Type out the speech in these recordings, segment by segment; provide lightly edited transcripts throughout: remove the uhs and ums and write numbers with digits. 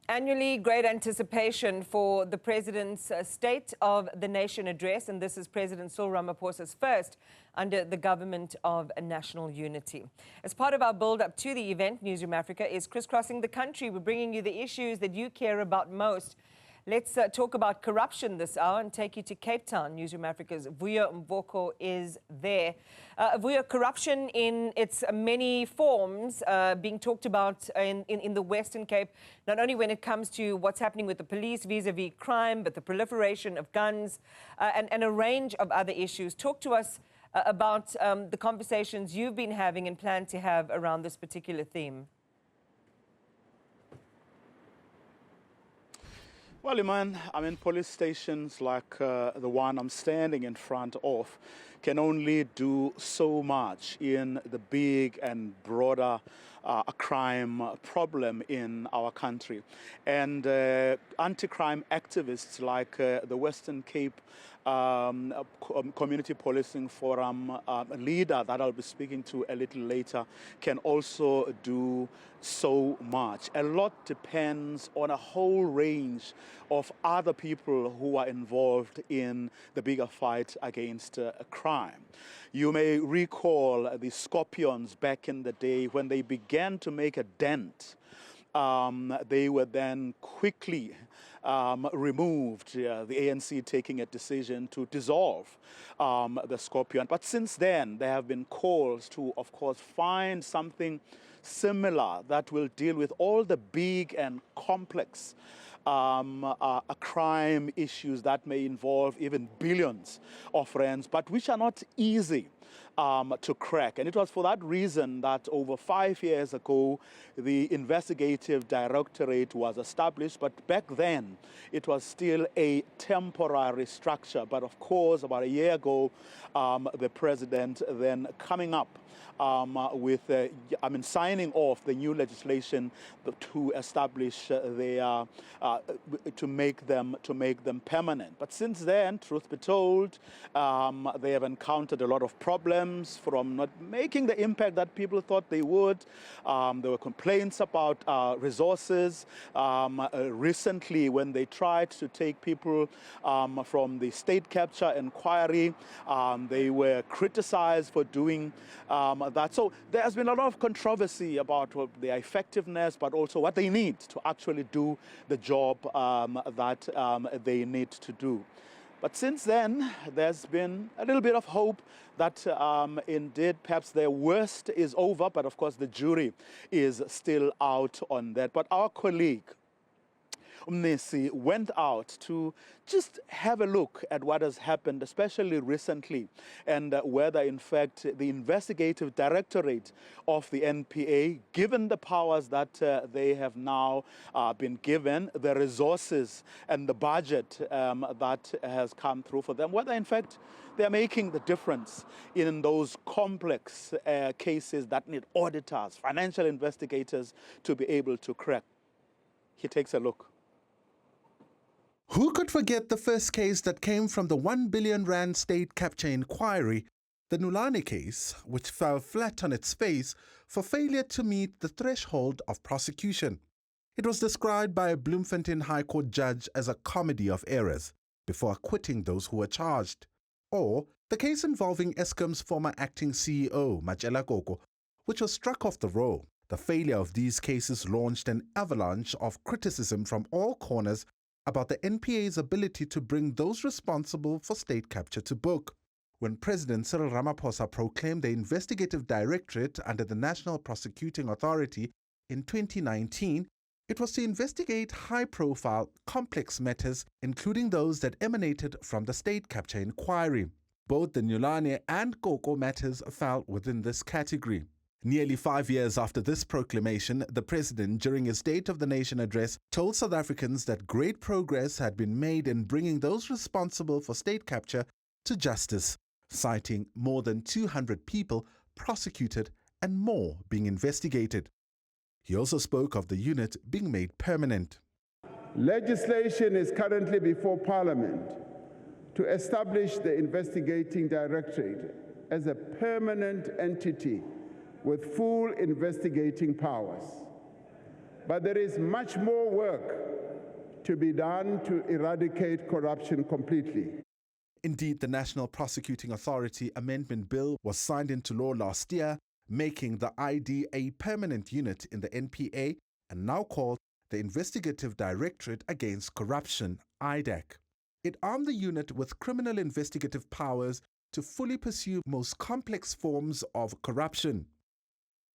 Annually, great anticipation for the President's State of the Nation address, and this is President Cyril Ramaphosa's first under the Government of National Unity. As part of our build-up to the event, Newzroom Afrika is crisscrossing the country. We're bringing you the issues that you care about most. Let's talk about corruption this hour and take you to Cape Town. Newzroom Afrika's Vuyo Mvoko is there. Vuyo, corruption in its many forms being talked about in the Western Cape, not only when it comes to what's happening with the police vis-a-vis crime, but the proliferation of guns and a range of other issues. Talk to us about the conversations you've been having and plan to have around this particular theme. Well, Iman, police stations like the one I'm standing in front of can only do so much in the big and broader crime problem in our country. And anti-crime activists like the Western Cape Community Policing Forum leader that I'll be speaking to a little later can also do so much. A lot depends on a whole range of other people who are involved in the bigger fight against crime. You may recall the Scorpions back in the day when they began to make a dent. They were then quickly removed, the ANC taking a decision to dissolve the Scorpion. But since then, there have been calls to, of course, find something similar that will deal with all the big and complex crime issues that may involve even billions of rands, but which are not easy to crack. And it was for that reason that over 5 years ago, the investigative directorate was established. But back then, it was still a temporary structure. But of course, about a year ago, the president then coming up with, signing off the new legislation to establish their, to make them permanent. But since then, truth be told, they have encountered a lot of problems from not making the impact that people thought they would. There were complaints about resources. Recently, when they tried to take people from the state capture inquiry, they were criticized for doing that. So there has been a lot of controversy about their effectiveness, but also what they need to actually do the job that they need to do. But since then, there's been a little bit of hope that indeed perhaps their worst is over, but of course the jury is still out on that. But our colleague, Umnesi, went out to just have a look at what has happened, especially recently, and whether, in fact, the investigative directorate of the NPA, given the powers that they have now been given, the resources and the budget that has come through for them, whether, in fact, they're making the difference in those complex cases that need auditors, financial investigators to be able to crack. He takes a look. Who could forget the first case that came from the 1 billion rand state capture inquiry, the Nulane case, which fell flat on its face for failure to meet the threshold of prosecution. It was described by a Bloemfontein High Court judge as a comedy of errors before acquitting those who were charged. Or the case involving Eskom's former acting CEO, Matjela Koko, which was struck off the roll. The failure of these cases launched an avalanche of criticism from all corners about the NPA's ability to bring those responsible for state capture to book. When President Cyril Ramaphosa proclaimed the investigative directorate under the National Prosecuting Authority in 2019, it was to investigate high-profile, complex matters, including those that emanated from the state capture inquiry. Both the Nulane and Koko matters fell within this category. Nearly 5 years after this proclamation, the President, during his State of the Nation address, told South Africans that great progress had been made in bringing those responsible for state capture to justice, citing more than 200 people prosecuted and more being investigated. He also spoke of the unit being made permanent. Legislation is currently before Parliament to establish the Investigating Directorate as a permanent entity with full investigating powers. But there is much more work to be done to eradicate corruption completely. Indeed, the National Prosecuting Authority Amendment Bill was signed into law last year, making the ID a permanent unit in the NPA and now called the Investigative Directorate Against Corruption, IDAC. It armed the unit with criminal investigative powers to fully pursue most complex forms of corruption.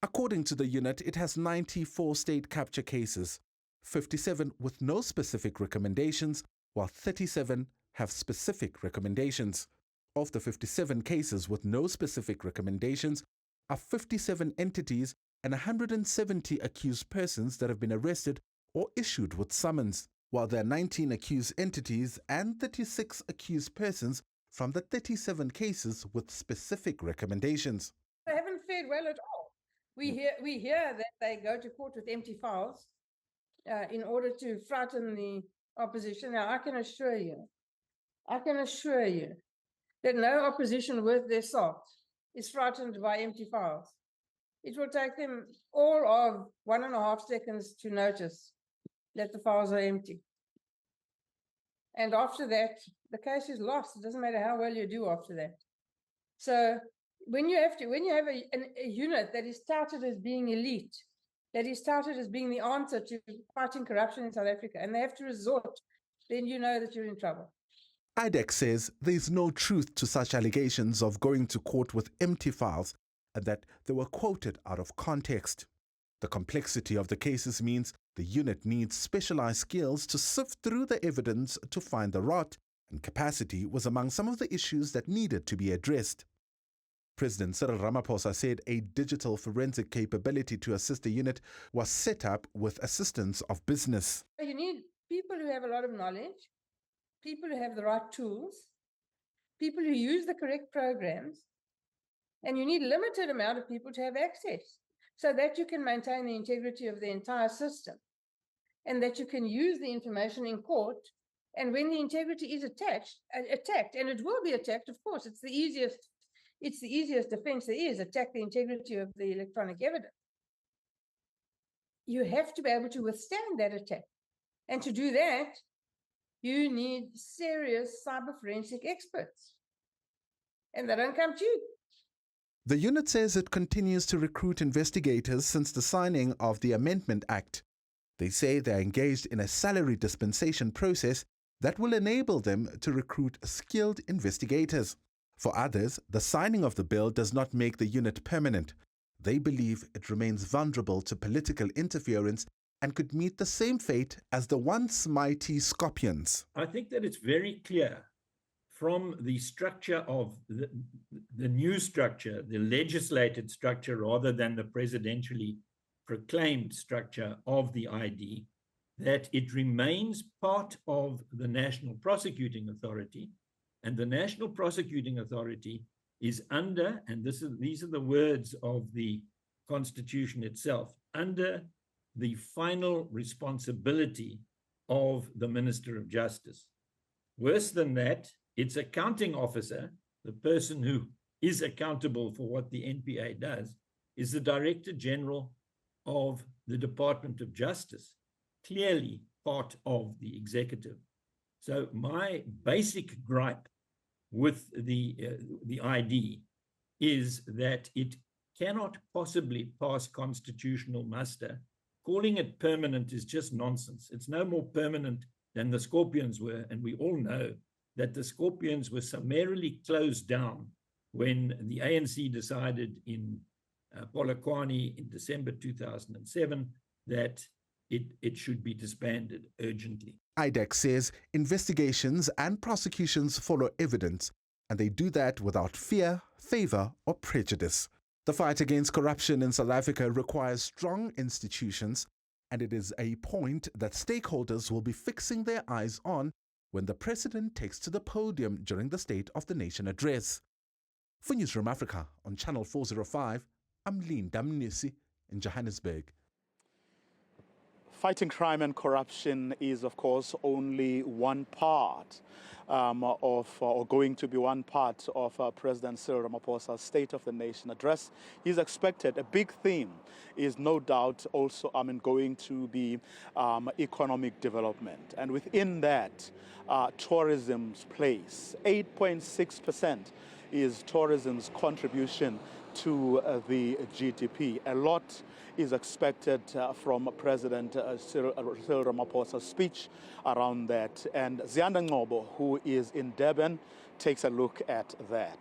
According to the unit, it has 94 state capture cases, 57 with no specific recommendations, while 37 have specific recommendations. Of the 57 cases with no specific recommendations are 57 entities and 170 accused persons that have been arrested or issued with summons, while there are 19 accused entities and 36 accused persons from the 37 cases with specific recommendations. They haven't fared well at all. We hear that they go to court with empty files in order to frighten the opposition. Now, I can assure you that no opposition worth their salt is frightened by empty files. It will take them all of 1.5 seconds to notice that the files are empty. And after that, the case is lost. It doesn't matter how well you do after that. So when you have a unit that is touted as being elite, that is touted as being the answer to fighting corruption in South Africa, and they have to resort, then you know that you're in trouble. IDAC says there is no truth to such allegations of going to court with empty files and that they were quoted out of context. The complexity of the cases means the unit needs specialized skills to sift through the evidence to find the rot, and capacity was among some of the issues that needed to be addressed. President Cyril Ramaphosa said a digital forensic capability to assist the unit was set up with assistance of business. You need people who have a lot of knowledge, people who have the right tools, people who use the correct programs, and you need a limited amount of people to have access so that you can maintain the integrity of the entire system and that you can use the information in court. And when the integrity is attacked, and it will be attacked, of course, it's the easiest defense there is, attack the integrity of the electronic evidence. You have to be able to withstand that attack. And to do that, you need serious cyber forensic experts. And they don't come cheap. The unit says it continues to recruit investigators since the signing of the Amendment Act. They say they are engaged in a salary dispensation process that will enable them to recruit skilled investigators. For others, the signing of the bill does not make the unit permanent. They believe it remains vulnerable to political interference and could meet the same fate as the once mighty Scorpions. I think that it's very clear from the structure of the new structure, the legislated structure rather than the presidentially proclaimed structure of the ID, that it remains part of the National Prosecuting Authority, and the National Prosecuting Authority is under, and these are the words of the Constitution itself, under the final responsibility of the Minister of Justice. Worse than that, its accounting officer, the person who is accountable for what the NPA does, is the Director General of the Department of Justice, clearly part of the executive. So my basic gripe with the ID is that it cannot possibly pass constitutional muster. Calling it permanent is just nonsense. It's no more permanent than the Scorpions were, and we all know that the Scorpions were summarily closed down when the ANC decided in Polokwane in December 2007 that it should be disbanded urgently. IDAC says investigations and prosecutions follow evidence, and they do that without fear, favor, or prejudice. The fight against corruption in South Africa requires strong institutions, and it is a point that stakeholders will be fixing their eyes on when the president takes to the podium during the State of the Nation address. For Newzroom Afrika on Channel 405, I'm Linda Mnisi in Johannesburg. Fighting crime and corruption is, of course, only one part or going to be one part of President Cyril Ramaphosa's State of the Nation address. He's expected, a big theme is no doubt also going to be economic development. And within that, tourism's place. 8.6% is tourism's contribution to the GDP. A lot is expected from President Cyril Ramaphosa's speech around that. And Zianda Ngobo, who is in Durban, takes a look at that.